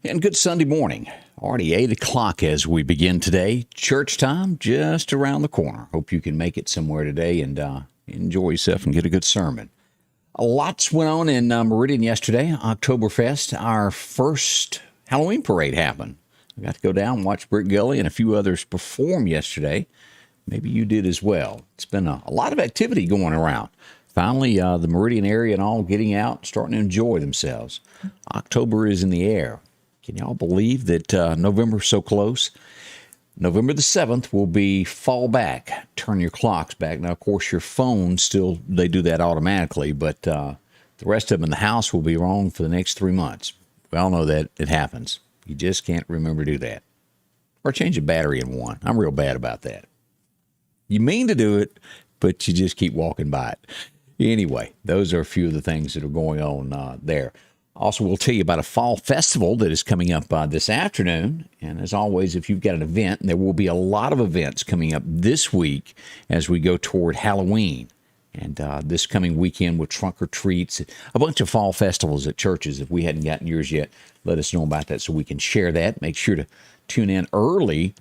And good Sunday morning. Already 8 o'clock as we begin today. Church time just around the corner. Hope you can make it somewhere today and enjoy yourself and get a good sermon. A lot's went on in Meridian yesterday. Oktoberfest, our first Halloween parade happened. I got to go down and watch Brick Gully and a few others perform yesterday. Maybe you did as well. It's been a lot of activity going around. Finally, the Meridian area and all getting out, starting to enjoy themselves. October is in the air. Can y'all believe that November's so close? November the 7th will be fall back. Turn your clocks back. Now, of course, your phone still, they do that automatically, but the rest of them in the house will be wrong for the next 3 months. We all know that it happens. You just can't remember to do that. Or change a battery in one. I'm real bad about that. You mean to do it, but you just keep walking by it. Anyway, those are a few of the things that are going on there. Also, we'll tell you about a fall festival that is coming up this afternoon. And as always, if you've got an event, and there will be a lot of events coming up this week as we go toward Halloween. And this coming weekend with trunk or treats, a bunch of fall festivals at churches. If we hadn't gotten yours yet, let us know about that so we can share that. Make sure to tune in early.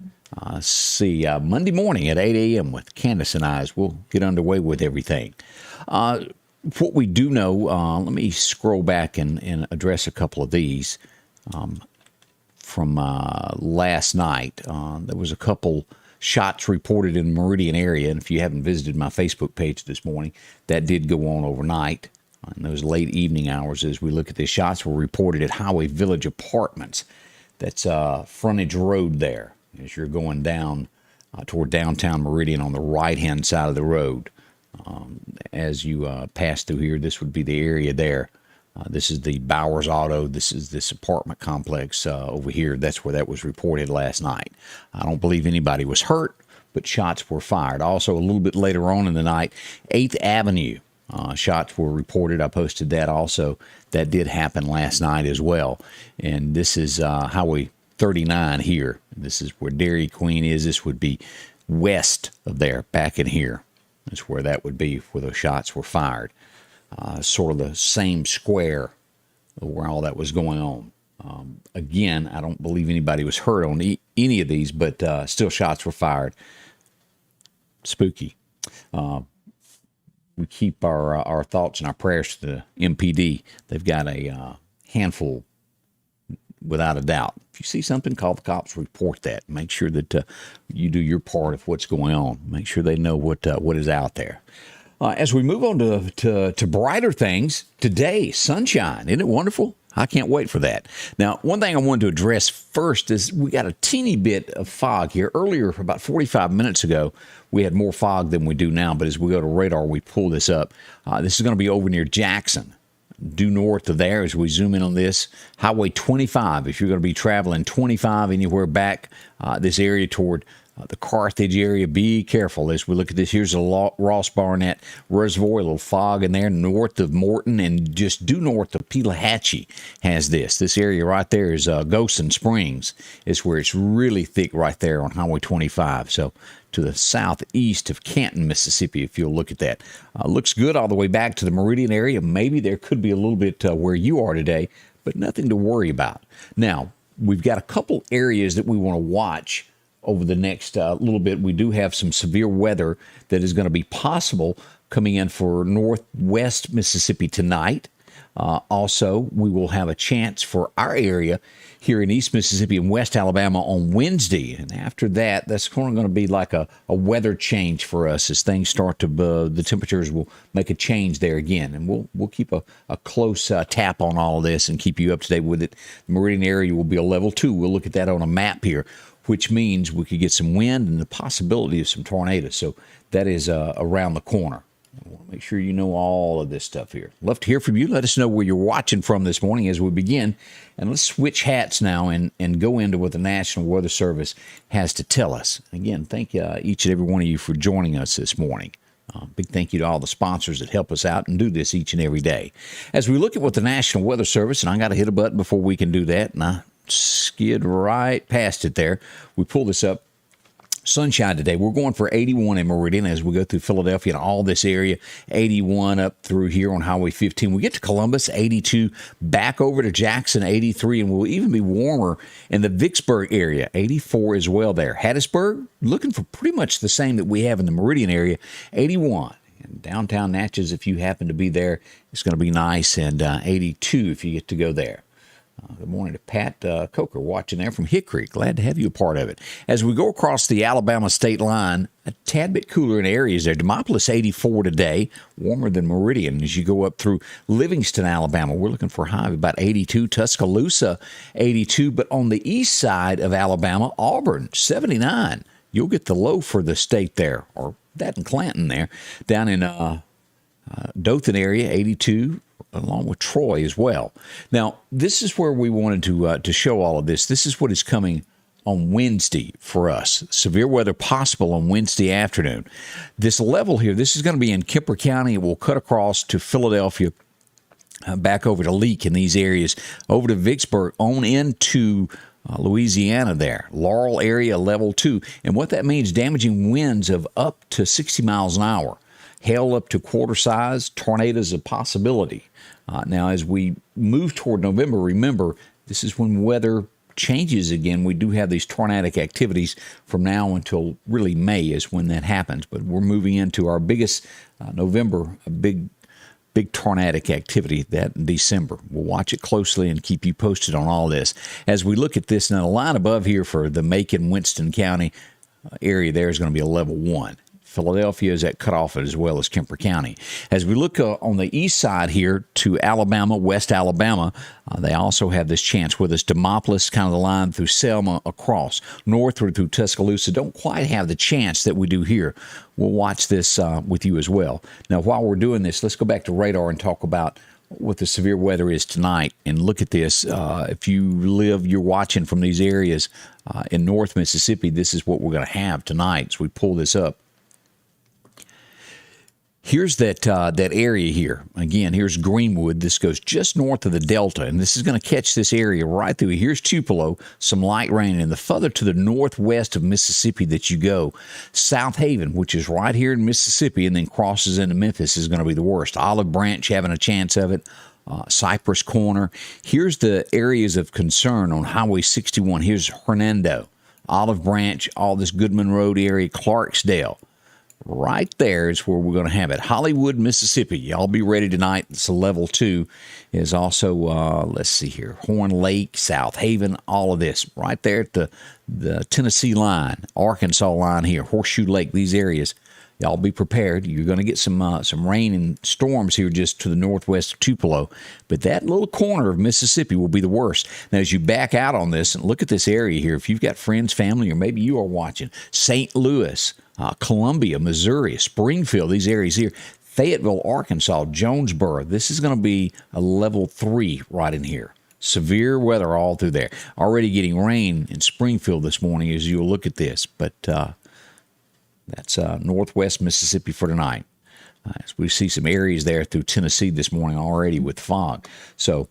See Monday morning at 8 a.m. with Candace and I as we'll get underway with everything. What we do know, let me scroll back and address a couple of these from last night. There was a couple shots reported in the Meridian area, and if you haven't visited my Facebook page this morning, that did go on overnight. In those late evening hours as we look at these shots were reported at Highway Village Apartments. That's frontage road there as you're going down toward downtown Meridian on the right-hand side of the road. As you pass through here, this would be the area there. This is the Bowers Auto. This is this apartment complex over here. That's where that was reported last night. I don't believe anybody was hurt, but shots were fired. Also, a little bit later on in the night, 8th Avenue, shots were reported. I posted that also. That did happen last night as well. And this is Highway 39 here. This is where Dairy Queen is. This would be west of there, back in here. That's where that would be, where those shots were fired. Sort of the same square where all that was going on. Again, I don't believe anybody was hurt on any of these, but still shots were fired. Spooky. We keep our thoughts and our prayers to the MPD. They've got a handful, without a doubt. If you see something, call the cops, report that. Make sure that you do your part of what's going on. Make sure they know what is out there. As we move on to brighter things, today, sunshine. Isn't it wonderful? I can't wait for that. Now, one thing I wanted to address first is we got a teeny bit of fog here. Earlier, about 45 minutes ago, we had more fog than we do now. But as we go to radar, we pull this up. This is going to be over near Jackson. Due north of there, as we zoom in on this, Highway 25. If you're going to be traveling 25 anywhere back this area toward the Carthage area, be careful as we look at this. Here's a Ross Barnett Reservoir, a little fog in there north of Morton, and just due north of Pelahatchie has this. This area right there is Goshen Springs. It's where it's really thick right there on Highway 25. So to the southeast of Canton, Mississippi, if you'll look at that. Looks good all the way back to the Meridian area. Maybe there could be a little bit where you are today, but nothing to worry about. Now, we've got a couple areas that we want to watch over the next little bit. We do have some severe weather that is going to be possible coming in for northwest Mississippi tonight. Also, we will have a chance for our area here in East Mississippi and West Alabama on Wednesday. And after that, that's going to be like a weather change for us as things start to, the temperatures will make a change there again. And we'll keep a close tap on all of this and keep you up to date with it. The Meridian area will be a level 2. We'll look at that on a map here, which means we could get some wind and the possibility of some tornadoes. So that is around the corner. I want to make sure you know all of this stuff here. Love to hear from you. Let us know where you're watching from this morning as we begin. And let's switch hats now and go into what the National Weather Service has to tell us. Again, thank each and every one of you for joining us this morning. Big thank you to all the sponsors that help us out and do this each and every day. As we look at what the National Weather Service, and I got to hit a button before we can do that, and I skid right past it there. We pull this up. Sunshine today. We're going for 81 in Meridian as we go through Philadelphia and all this area. 81 up through here on Highway 15. We get to Columbus, 82. Back over to Jackson, 83. And we'll even be warmer in the Vicksburg area, 84 as well there. Hattiesburg, looking for pretty much the same that we have in the Meridian area, 81. And downtown Natchez, if you happen to be there, it's going to be nice. And 82 if you get to go there. Good morning to Pat Coker watching there from Hickory. Glad to have you a part of it. As we go across the Alabama state line, a tad bit cooler in areas there. Demopolis 84 today, warmer than Meridian. As you go up through Livingston, Alabama, we're looking for a high of about 82. Tuscaloosa 82, but on the east side of Alabama, Auburn 79. You'll get the low for the state there, or that in Clanton there. Down in Dothan area, 82. Along with Troy as well. Now, this is where we wanted to show all of this. This is what is coming on Wednesday for us. Severe weather possible on Wednesday afternoon. This level here, this is going to be in Kemper County. It will cut across to Philadelphia, back over to Leake in these areas, over to Vicksburg, on into Louisiana there. Laurel area, level 2. And what that means, damaging winds of up to 60 miles an hour. Hail up to quarter size, tornadoes a possibility. Now, as we move toward November, remember, this is when weather changes again. We do have these tornadic activities from now until really May is when that happens. But we're moving into our biggest November, a big tornadic activity that in December. We'll watch it closely and keep you posted on all this. As we look at this, now the line above here for the Macon, Winston County area there is going to be a level 1. Philadelphia is at cutoff as well as Kemper County. As we look on the east side here to Alabama, West Alabama, they also have this chance with us. Demopolis, kind of the line through Selma across. Northward through Tuscaloosa don't quite have the chance that we do here. We'll watch this with you as well. Now, while we're doing this, let's go back to radar and talk about what the severe weather is tonight. And look at this. If you're watching from these areas in North Mississippi, this is what we're going to have tonight as we pull this up. Here's that area here. Again, here's Greenwood. This goes just north of the Delta, and this is going to catch this area right through. Here's Tupelo, some light rain, and the further to the northwest of Mississippi that you go, South Haven, which is right here in Mississippi and then crosses into Memphis, is going to be the worst. Olive Branch having a chance of it. Cypress Corner. Here's the areas of concern on Highway 61. Here's Hernando, Olive Branch, all this Goodman Road area, Clarksdale. Right there is where we're going to have it. Hollywood, Mississippi. Y'all be ready tonight. It's a level 2. Is also, let's see here, Horn Lake, South Haven, all of this. Right there at the Tennessee line, Arkansas line here, Horseshoe Lake, these areas. Y'all be prepared. You're going to get some rain and storms here just to the northwest of Tupelo. But that little corner of Mississippi will be the worst. Now, as you back out on this and look at this area here, if you've got friends, family, or maybe you are watching, St. Louis, Columbia, Missouri, Springfield, these areas here, Fayetteville, Arkansas, Jonesboro, this is going to be a level 3 right in here. Severe weather all through there. Already getting rain in Springfield this morning as you look at this, but that's northwest Mississippi for tonight. As we see some areas there through Tennessee this morning already with fog. So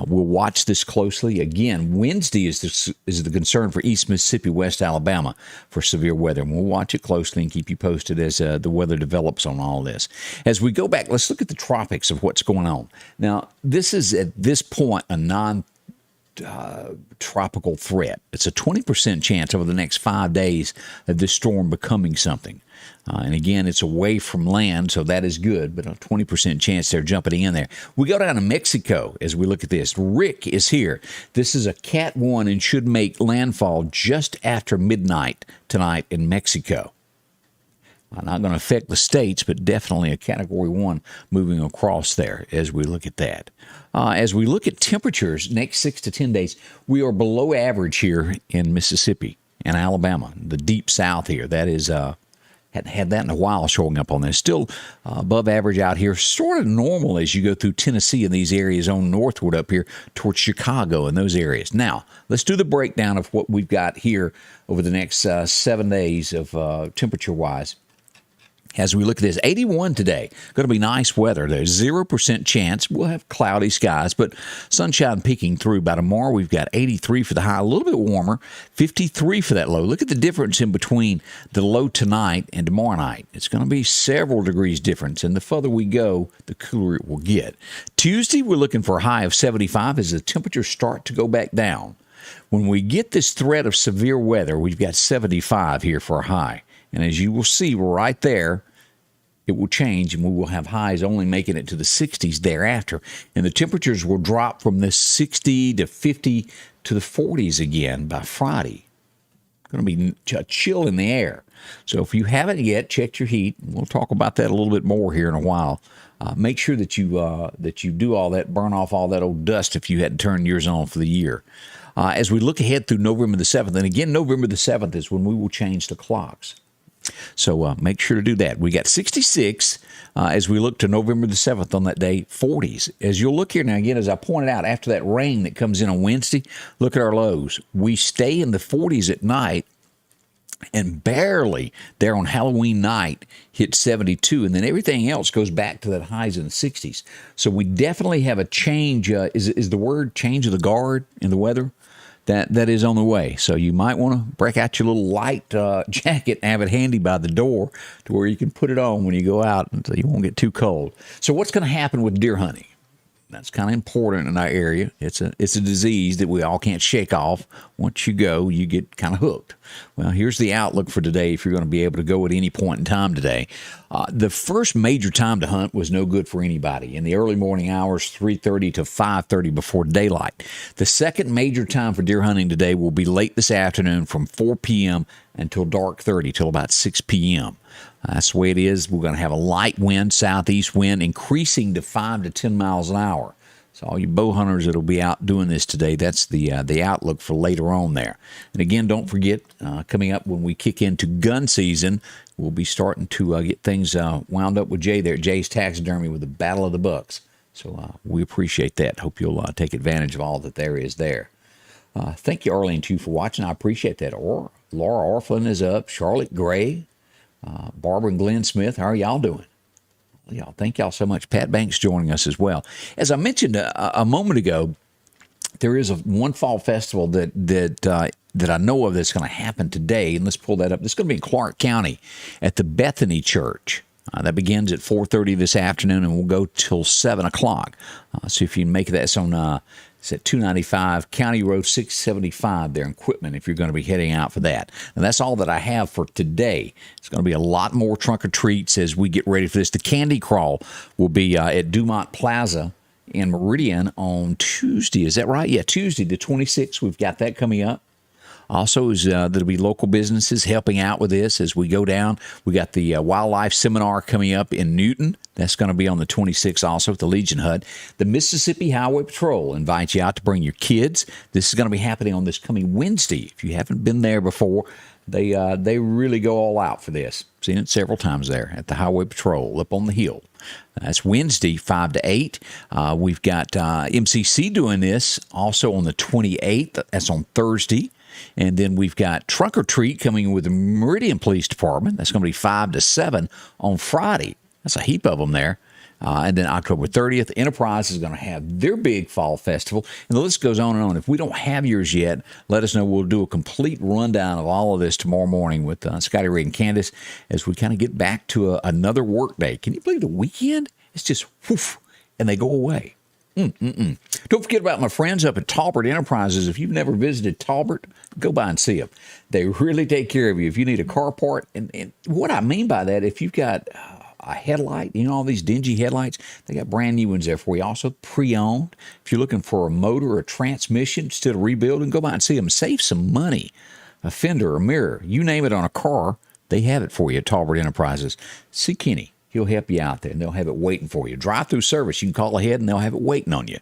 we'll watch this closely. Again, Wednesday is the concern for East Mississippi, West Alabama for severe weather. And we'll watch it closely and keep you posted as the weather develops on all this. As we go back, let's look at the tropics of what's going on. Now, this is at this point a tropical threat. It's a 20% chance over the next 5 days of this storm becoming something. And again, it's away from land, so that is good, but a 20% chance they're jumping in there. We go down to Mexico as we look at this. Rick is here. This is a Cat 1 and should make landfall just after midnight tonight in Mexico. Not going to affect the states, but definitely a Category 1 moving across there as we look at that. As we look at temperatures next 6 to 10 days, we are below average here in Mississippi and Alabama, the deep south here. That is, hadn't had that in a while showing up on this. Still above average out here, sort of normal as you go through Tennessee and these areas on northward up here towards Chicago and those areas. Now, let's do the breakdown of what we've got here over the next 7 days of temperature-wise. As we look at this, 81 today. Going to be nice weather. There's 0% chance. We'll have cloudy skies, but sunshine peeking through. By tomorrow, we've got 83 for the high, a little bit warmer, 53 for that low. Look at the difference in between the low tonight and tomorrow night. It's going to be several degrees difference, and the further we go, the cooler it will get. Tuesday, we're looking for a high of 75 as the temperatures start to go back down. When we get this threat of severe weather, we've got 75 here for a high. And as you will see right there, it will change, and we will have highs only making it to the 60s thereafter. And the temperatures will drop from the 60 to 50 to the 40s again by Friday. Going to be a chill in the air. So if you haven't yet checked your heat, we'll talk about that a little bit more here in a while. Make sure that you do all that, burn off all that old dust if you hadn't turned yours on for the year. As we look ahead through November the 7th, and again, November the 7th is when we will change the clocks. So make sure to do that. We got 66 as we look to November the 7th on that day, 40s. As you'll look here now, again, as I pointed out, after that rain that comes in on Wednesday, look at our lows. We stay in the 40s at night and barely there on Halloween night hit 72, and then everything else goes back to that highs in the 60s. So we definitely have a change. Is the word change of the guard in the weather? That is on the way. So you might want to break out your little light jacket and have it handy by the door to where you can put it on when you go out so you won't get too cold. So what's going to happen with deer hunting? That's kind of important in our area. It's a disease that we all can't shake off. Once you go, you get kind of hooked. Well, here's the outlook for today if you're going to be able to go at any point in time today. The first major time to hunt was no good for anybody. In the early morning hours, 3:30 to 5:30 before daylight. The second major time for deer hunting today will be late this afternoon from 4 p.m. until dark 30, till about 6 p.m. That's the way it is. We're going to have a light wind, southeast wind, increasing to 5 to 10 miles an hour. So all you bow hunters that'll be out doing this today, that's the outlook for later on there. And again, don't forget, coming up when we kick into gun season, we'll be starting to get things wound up with Jay there at Jay's Taxidermy with the Battle of the Bucks. So we appreciate that. Hope you'll take advantage of all that there is there. Thank you, Arlene, too, for watching. I appreciate that. Laura Orflin is up. Charlotte Gray. Barbara and Glenn Smith, how are y'all doing? Y'all, thank y'all so much. Pat Banks joining us as well. As I mentioned a moment ago, there is one fall festival that I know of that's going to happen today, and let's pull that up. It's going to be in Clark County at the Bethany Church. That begins at 4:30 this afternoon and will go till 7 o'clock. So if you can make that, it's on it's at 295 County Road 675 there in Quitman if you're going to be heading out for that. And that's all that I have for today. It's going to be a lot more trunk or treats as we get ready for this. The Candy Crawl will be at Dumont Plaza in Meridian on Tuesday. Is that right? Yeah, Tuesday the 26th. We've got that coming up. Also, there'll be local businesses helping out with this as we go down. We got the wildlife seminar coming up in Newton. That's going to be on the 26th also at the Legion Hut. The Mississippi Highway Patrol invites you out to bring your kids. This is going to be happening on this coming Wednesday. If you haven't been there before, they really go all out for this. Seen it several times there at the Highway Patrol up on the hill. That's Wednesday, 5 to 8. We've got MCC doing this also on the 28th. That's on Thursday. And then we've got Trunk or Treat coming with the Meridian Police Department. That's going to be 5 to 7 on Friday. That's a heap of them there. And then October 30th, Enterprise is going to have their big fall festival. And the list goes on and on. If we don't have yours yet, let us know. We'll do a complete rundown of all of this tomorrow morning with Scotty Ray and Candace as we kind of get back to another work day. Can you believe the weekend? It's just whoof, and they go away. Don't forget about my friends up at Talbert Enterprises. If you've never visited Talbert, go by and see them. They really take care of you. If you need a car part, and what I mean by that, if you've got a headlight, all these dingy headlights, they got brand new ones there for you. Also pre-owned. If you're looking for a motor or a transmission instead of rebuilding, go by and see them. Save some money. A fender, a mirror, you name it on a car, they have it for you at Talbert Enterprises. See Kenny. He'll help you out there, and they'll have it waiting for you. Drive-through service, you can call ahead, and they'll have it waiting on you.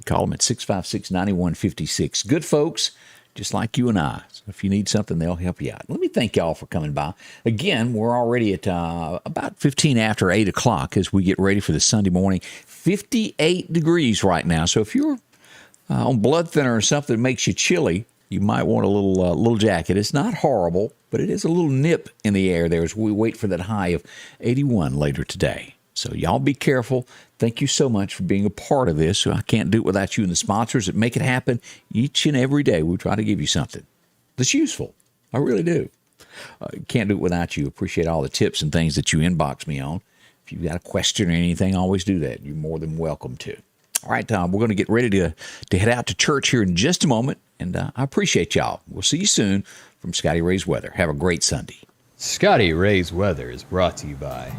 Call them at 656-9156. Good folks, just like you and I. So if you need something, they'll help you out. Let me thank y'all for coming by. Again, we're already at about 15 after 8 o'clock as we get ready for the Sunday morning. 58 degrees right now. So if you're on blood thinner or something that makes you chilly, you might want a little jacket. It's not horrible, but it is a little nip in the air there as we wait for that high of 81 later today. So y'all be careful. Thank you so much for being a part of this. I can't do it without you and the sponsors that make it happen each and every day. We try to give you something that's useful. I really do. Can't do it without you. Appreciate all the tips and things that you inbox me on. If you've got a question or anything, always do that. You're more than welcome to. All right, Tom, we're going to get ready to head out to church here in just a moment, and I appreciate y'all. We'll see you soon from Scotty Ray's Weather. Have a great Sunday. Scotty Ray's Weather is brought to you by